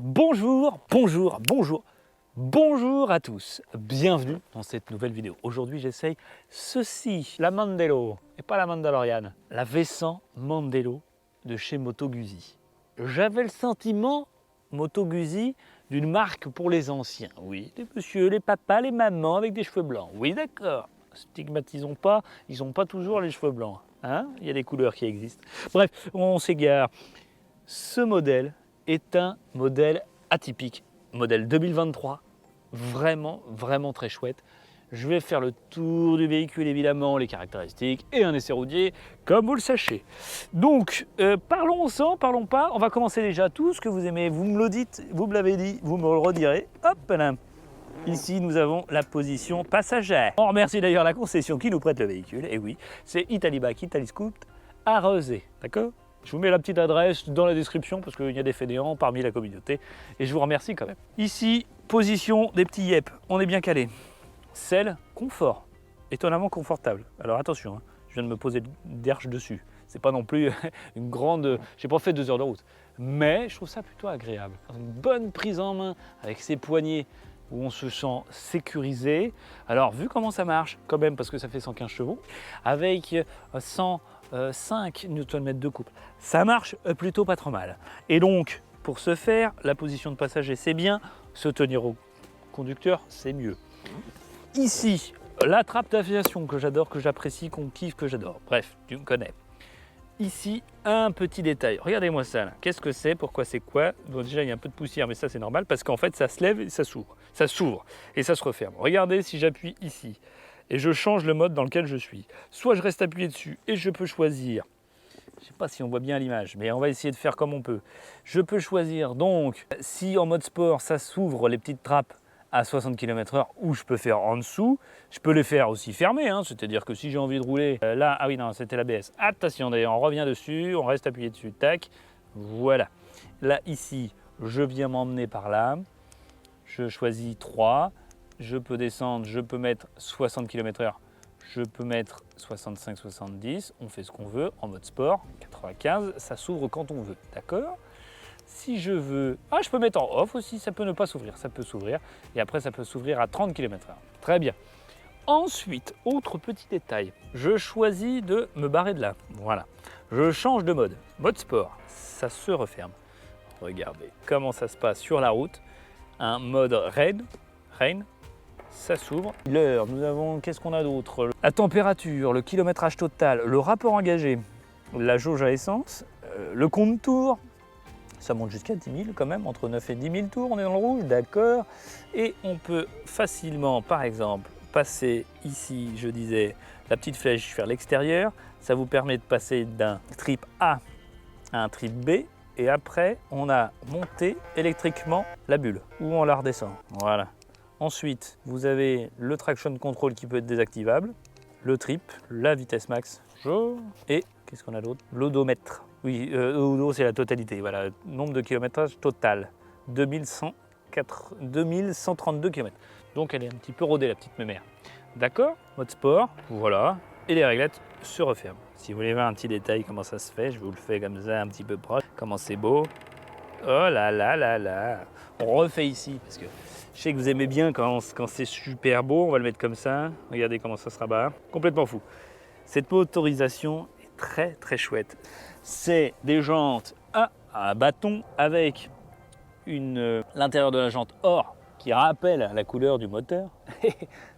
Bonjour à tous, bienvenue dans cette nouvelle vidéo. Aujourd'hui j'essaye ceci, la Mandello, et pas la Mandalorian, la V100 Mandello de chez Moto Guzzi. J'avais le sentiment, Moto Guzzi, d'une marque pour les anciens. Oui, les messieurs, les papas, les mamans avec des cheveux blancs. Oui d'accord, stigmatisons pas, ils n'ont pas toujours les cheveux blancs. Hein, il y a des couleurs qui existent. Bref, on s'égare. Ce modèle est un modèle atypique, modèle 2023, vraiment très chouette. Je vais faire le tour du véhicule évidemment, les caractéristiques et un essai routier, comme vous le sachez. Donc, parlons-en, parlons pas, on va commencer déjà tout ce que vous aimez, vous me le dites, vous me l'avez dit, vous me le redirez, hop là. Ici, nous avons la position passagère. On remercie d'ailleurs la concession qui nous prête le véhicule, et oui, c'est Italibike, Italiscoot à Rezé, d'accord ? Je vous mets la petite adresse dans la description parce qu'il y a des fainéants parmi la communauté et je vous remercie quand même. Ici, position des petits yep, on est bien calé. Selle, confort, étonnamment confortable. Alors attention, hein, je viens de me poser d'herche dessus. C'est pas non plus une grande... J'ai pas fait 2 heures de route, mais je trouve ça plutôt agréable. Une bonne prise en main avec ses poignées où on se sent sécurisé. Alors vu comment ça marche, quand même, parce que ça fait 115 chevaux, avec 105 Nm de couple, ça marche plutôt pas trop mal. Et donc, pour ce faire, la position de passager c'est bien, se tenir au conducteur c'est mieux. Ici, la trappe d'aviation que j'adore, que j'apprécie, qu'on kiffe, que j'adore. Bref, tu me connais. Ici, un petit détail. Regardez-moi ça là. Qu'est-ce que c'est? Pourquoi c'est quoi? Bon, déjà, il y a un peu de poussière, mais ça, c'est normal parce qu'en fait, ça se lève et ça s'ouvre. Ça s'ouvre et ça se referme. Regardez si j'appuie ici et je change le mode dans lequel je suis. Soit je reste appuyé dessus et je peux choisir. Je ne sais pas si on voit bien l'image, mais on va essayer de faire comme on peut. Je peux choisir donc si en mode sport, ça s'ouvre les petites trappes à 60 km/h ou je peux faire en dessous. Je peux les faire aussi fermés, hein, c'est-à-dire que si j'ai envie de rouler là, ah oui non, c'était l'ABS. Attention d'ailleurs, on revient dessus, on reste appuyé dessus, tac, voilà. Là ici, je viens m'emmener par là, je choisis 3, je peux descendre, je peux mettre 60 km/h, je peux mettre 65-70, on fait ce qu'on veut, en mode sport, 95, ça s'ouvre quand on veut, d'accord ? Si je veux... Ah, je peux mettre en off aussi, ça peut ne pas s'ouvrir, ça peut s'ouvrir. Et après, ça peut s'ouvrir à 30 km/h. Très bien. Ensuite, autre petit détail, je choisis de me barrer de là. Voilà. Je change de mode. Mode sport, ça se referme. Regardez comment ça se passe sur la route. Un mode rain, ça s'ouvre. L'heure, nous avons... Qu'est-ce qu'on a d'autre? La température, le kilométrage total, le rapport engagé, la jauge à essence, le compte tour. Ça monte jusqu'à 10 000 quand même, entre 9 et 10 000 tours, on est dans le rouge, d'accord. Et on peut facilement, par exemple, passer ici, je disais, la petite flèche vers l'extérieur. Ça vous permet de passer d'un trip A à un trip B. Et après, on a monté électriquement la bulle, ou on la redescend, voilà. Ensuite, vous avez le traction control qui peut être désactivable, le trip, la vitesse max, et qu'est-ce qu'on a d'autre? L'odomètre. Oui, l'odo c'est la totalité, voilà, nombre de kilométrage total, 2132 km. Donc elle est un petit peu rodée la petite mémère. D'accord? Mode sport, voilà, et les réglettes se referment. Si vous voulez voir un petit détail comment ça se fait, je vous le fais comme ça un petit peu proche, comment c'est beau. Oh là là là là. On refait ici, parce que je sais que vous aimez bien quand c'est super beau, on va le mettre comme ça. Regardez comment ça se rabat, complètement fou. Cette motorisation est très chouette. C'est des jantes à bâton avec l'intérieur de la jante or qui rappelle la couleur du moteur.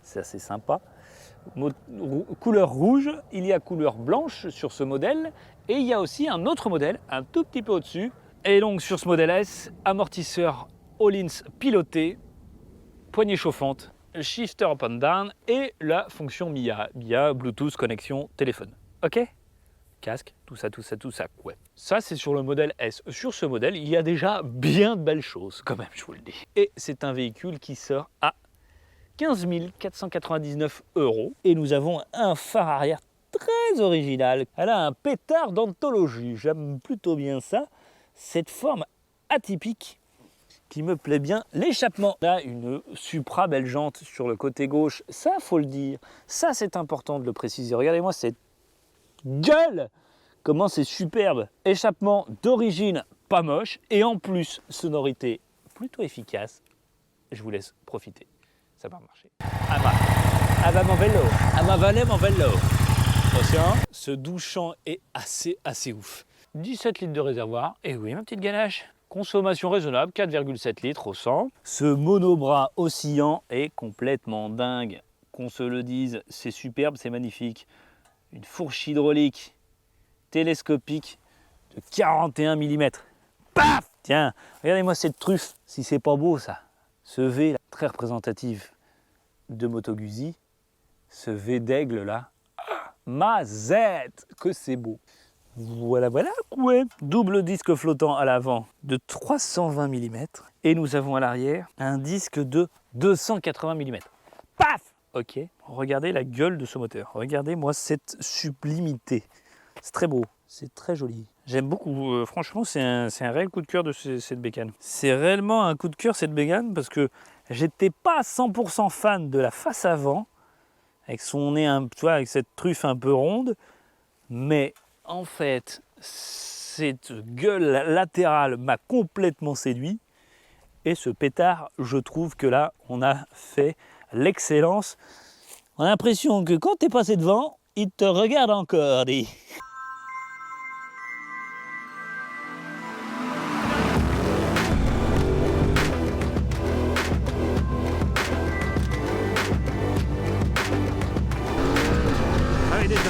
C'est assez sympa. Couleur rouge, il y a couleur blanche sur ce modèle et il y a aussi un autre modèle un tout petit peu au-dessus. Et donc sur ce modèle S, amortisseur Öhlins piloté, poignée chauffante, shifter up and down et la fonction MIA, Bluetooth connexion téléphone. Ok ? Casque, tout ça, ouais. Ça, c'est sur le modèle S. Sur ce modèle, il y a déjà bien de belles choses, quand même, je vous le dis. Et c'est un véhicule qui sort à 15 499 €. Et nous avons un phare arrière très original. Elle a un pétard d'anthologie. J'aime plutôt bien ça. Cette forme atypique qui me plaît bien. L'échappement. On a une supra belle jante sur le côté gauche. Ça, faut le dire. Ça, c'est important de le préciser. Regardez-moi cette gueule, comment c'est superbe. Échappement d'origine pas moche et en plus sonorité plutôt efficace. Je vous laisse profiter. Ça va marcher. Ah bah mon vélo. Ah bah volé mon vélo. Attention, ce douchant est assez ouf. 17 litres de réservoir. Et oui, ma petite ganache. Consommation raisonnable, 4,7 litres au 100. Ce monobras oscillant est complètement dingue. Qu'on se le dise, c'est superbe, c'est magnifique. Une fourche hydraulique télescopique de 41 mm. Paf! Tiens, regardez-moi cette truffe, si c'est pas beau ça. Ce V là, très représentatif de Moto Guzzi, ce V d'aigle là, mazette, que c'est beau. Voilà, ouais. Double disque flottant à l'avant de 320 mm et nous avons à l'arrière un disque de 280 mm. Paf! Ok, regardez la gueule de ce moteur. Regardez-moi cette sublimité. C'est très beau, c'est très joli. J'aime beaucoup, franchement, c'est un réel coup de cœur de cette bécane. C'est réellement un coup de cœur cette bécane parce que j'étais pas 100% fan de la face avant, avec son nez, tu vois, avec cette truffe un peu ronde, mais en fait, cette gueule latérale m'a complètement séduit. Et ce pétard, je trouve que là, on a fait l'excellence. On a l'impression que quand tu es passé devant, il te regarde encore. Dis. Allez déjà.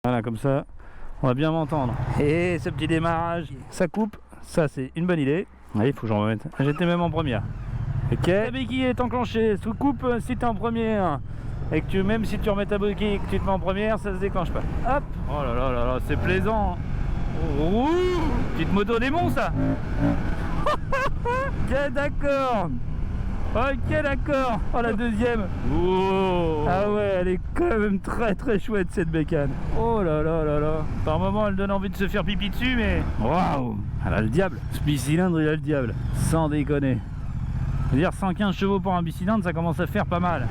Voilà, comme ça, on va bien m'entendre. Et ce petit démarrage, ça coupe. Ça, c'est une bonne idée. Allez, il faut que j'en remette. J'étais même en première. Ok, la béquille est enclenchée, sous coupe si tu es en première et que même si tu remets ta béquille et que tu te mets en première, ça se déclenche pas. Hop. Oh là là là là, c'est plaisant. Ouh, petite moto démon ça. Ok, d'accord. Ok, d'accord. Oh, la deuxième. Oh. Ah ouais, elle est quand même très chouette cette bécane. Oh là là là là. Par moments, elle donne envie de se faire pipi dessus, mais waouh, elle a le diable. Ce bicylindre, il a le diable. Sans déconner. Je veux dire, 115 chevaux pour un bicylindre, ça commence à faire pas mal.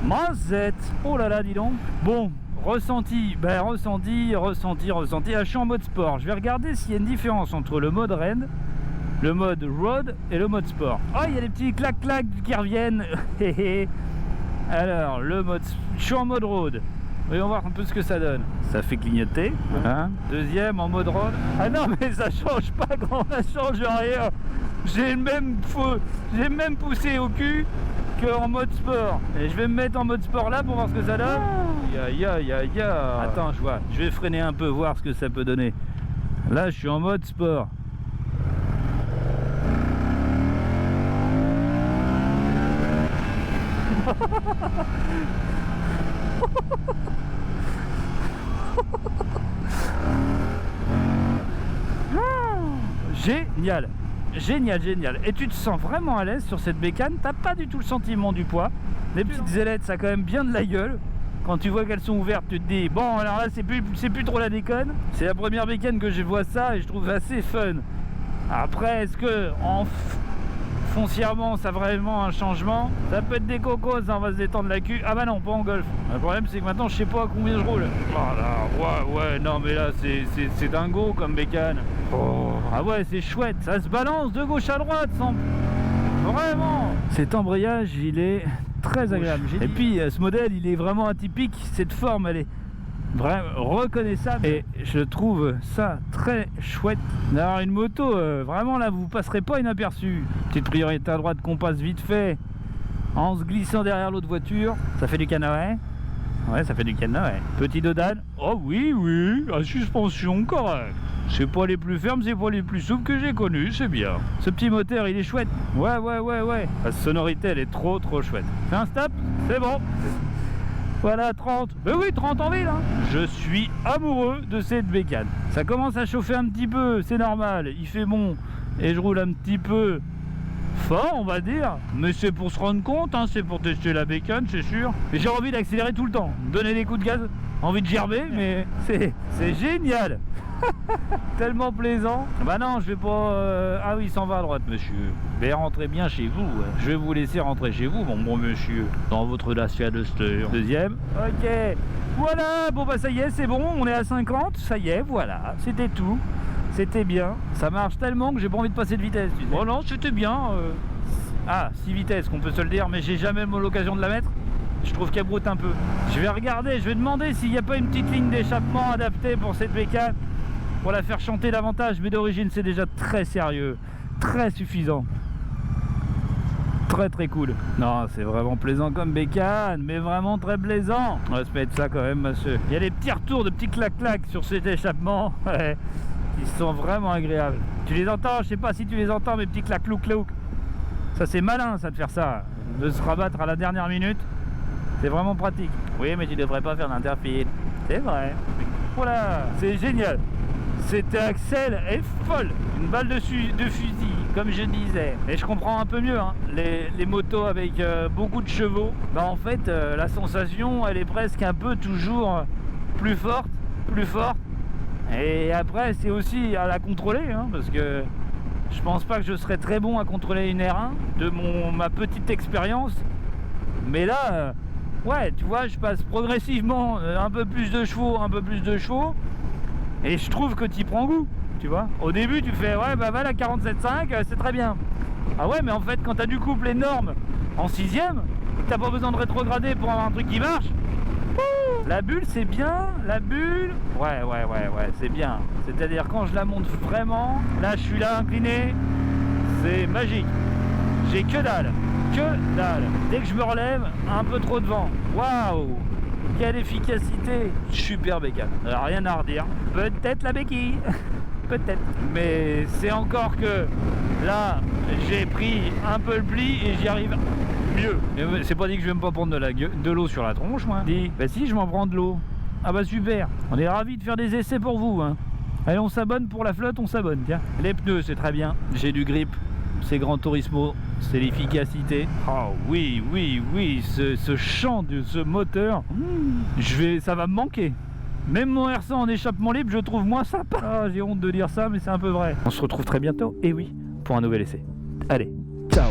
Mazette. Oh là là, dis donc. Bon, ressenti. Ben, ressenti. Ah, je suis en mode sport. Je vais regarder s'il y a une différence entre le mode raid, le mode road et le mode sport. Oh, il y a des petits clac-clac qui reviennent. Alors, le mode... Je suis en mode road. Voyons voir un peu ce que ça donne. Ça fait clignoter. Hein. Deuxième en mode road. Ah non, mais ça change pas grand, ça change rien. J'ai même poussé au cul qu'en mode sport. Et je vais me mettre en mode sport là pour voir ce que ça donne. Ya. Attends, je vois. Je vais freiner un peu, voir ce que ça peut donner. Là, je suis en mode sport. Génial. Et tu te sens vraiment à l'aise sur cette bécane. T'as pas du tout le sentiment du poids. Les petites ailettes, ça a quand même bien de la gueule. Quand tu vois qu'elles sont ouvertes, tu te dis bon, alors là c'est plus trop la déconne. C'est la première bécane que je vois ça et je trouve assez fun. Après, est-ce que foncièrement ça a vraiment un changement? Ça peut être des cocos, ça, on va se détendre la cul. Ah bah non, pas en golf. Le problème c'est que maintenant je sais pas à combien je roule. Oh là, ouais, non mais là c'est dingo comme bécane. Oh. Ah ouais, c'est chouette, ça se balance de gauche à droite sans... Vraiment. Cet embrayage, il est très agréable. Et puis ce modèle, il est vraiment atypique. Cette forme, elle est vraiment reconnaissable. Et je trouve ça très chouette d'avoir une moto. Vraiment là, vous passerez pas inaperçu. Petite priorité à droite qu'on passe vite fait en se glissant derrière l'autre voiture. Ça fait du canaret. Ouais, ça fait du canaret. Petit dodane. Oh oui, la suspension correcte. C'est pas les plus fermes, c'est pas les plus souples que j'ai connus, c'est bien. Ce petit moteur, il est chouette. Ouais. La sonorité, elle est trop chouette. Fais un stop, c'est bon. Voilà, 30. Ben oui, 30 en ville, hein. Je suis amoureux de cette bécane. Ça commence à chauffer un petit peu, c'est normal. Il fait bon et je roule un petit peu fort, on va dire. Mais c'est pour se rendre compte, hein, c'est pour tester la bécane, c'est sûr. Et j'ai envie d'accélérer tout le temps, donner des coups de gaz, envie de gerber, mais c'est génial. Tellement plaisant. Bah non, je vais pas... Ah oui, il s'en va à droite, monsieur. Mais rentrez bien chez vous. Je vais vous laisser rentrer chez vous, mon bon monsieur. Dans votre Dacia Duster. Deuxième. Ok. Voilà, bon bah ça y est, c'est bon, on est à 50. Ça y est, voilà, c'était tout. c'était bien. Ça marche tellement que j'ai pas envie de passer de vitesse. Tu sais. Oh non, c'était bien. Ah, 6 vitesses qu'on peut se le dire, mais j'ai jamais eu l'occasion de la mettre. Je trouve qu'elle broute un peu. Je vais regarder, je vais demander s'il n'y a pas une petite ligne d'échappement adaptée pour cette bécane, pour la faire chanter davantage, mais d'origine c'est déjà très sérieux, très suffisant. Très très cool. Non, c'est vraiment plaisant comme bécane, mais vraiment très plaisant. On va se mettre ça quand même, monsieur. Il y a des petits retours de petits clac-clac sur cet échappement, qui sont vraiment agréables. Tu les entends? Je sais pas si tu les entends, mes petits clac-clou-clou. Ça c'est malin ça de faire ça, de se rabattre à la dernière minute. C'est vraiment pratique. Oui, mais tu devrais pas faire d'interfile. C'est vrai. Voilà, c'est génial. Cette Axel est folle. Une balle de fusil, comme je disais. Et je comprends un peu mieux hein, les motos avec beaucoup de chevaux. Bah en fait, la sensation, elle est presque un peu toujours plus forte. Et après, c'est aussi à la contrôler, hein, parce que je pense pas que je serais très bon à contrôler une R1 de ma petite expérience. Mais là, ouais, tu vois, je passe progressivement un peu plus de chevaux, et je trouve que tu y prends goût, tu vois. Au début, tu fais, ouais, bah voilà, 47,5, c'est très bien. Ah ouais, mais en fait, quand tu as du couple énorme en 6ème, t'as pas besoin de rétrograder pour avoir un truc qui marche. La bulle, c'est bien, la bulle, ouais, c'est bien. C'est-à-dire, quand je la monte vraiment, là, je suis là, incliné, c'est magique. J'ai que dalle. Dès que je me relève, un peu trop de vent. Waouh, quelle efficacité. Super bécane, rien à redire. Peut-être la béquille, peut-être. Mais c'est encore que là, j'ai pris un peu le pli et j'y arrive mieux. C'est pas dit que je vais me pas prendre de l'eau sur la tronche, moi. Dis, bah si, je m'en prends de l'eau. Ah bah super, on est ravis de faire des essais pour vous, hein. Allez, on s'abonne pour la flotte, on s'abonne, tiens. Les pneus, c'est très bien. J'ai du grip, c'est Gran Turismo, c'est l'efficacité. Oh oui, ce chant de ce moteur, ça va me manquer. Même mon R100 en échappement libre, je trouve moins sympa. Ah, j'ai honte de dire ça, mais c'est un peu vrai. On se retrouve très bientôt, et oui, pour un nouvel essai. Allez, ciao.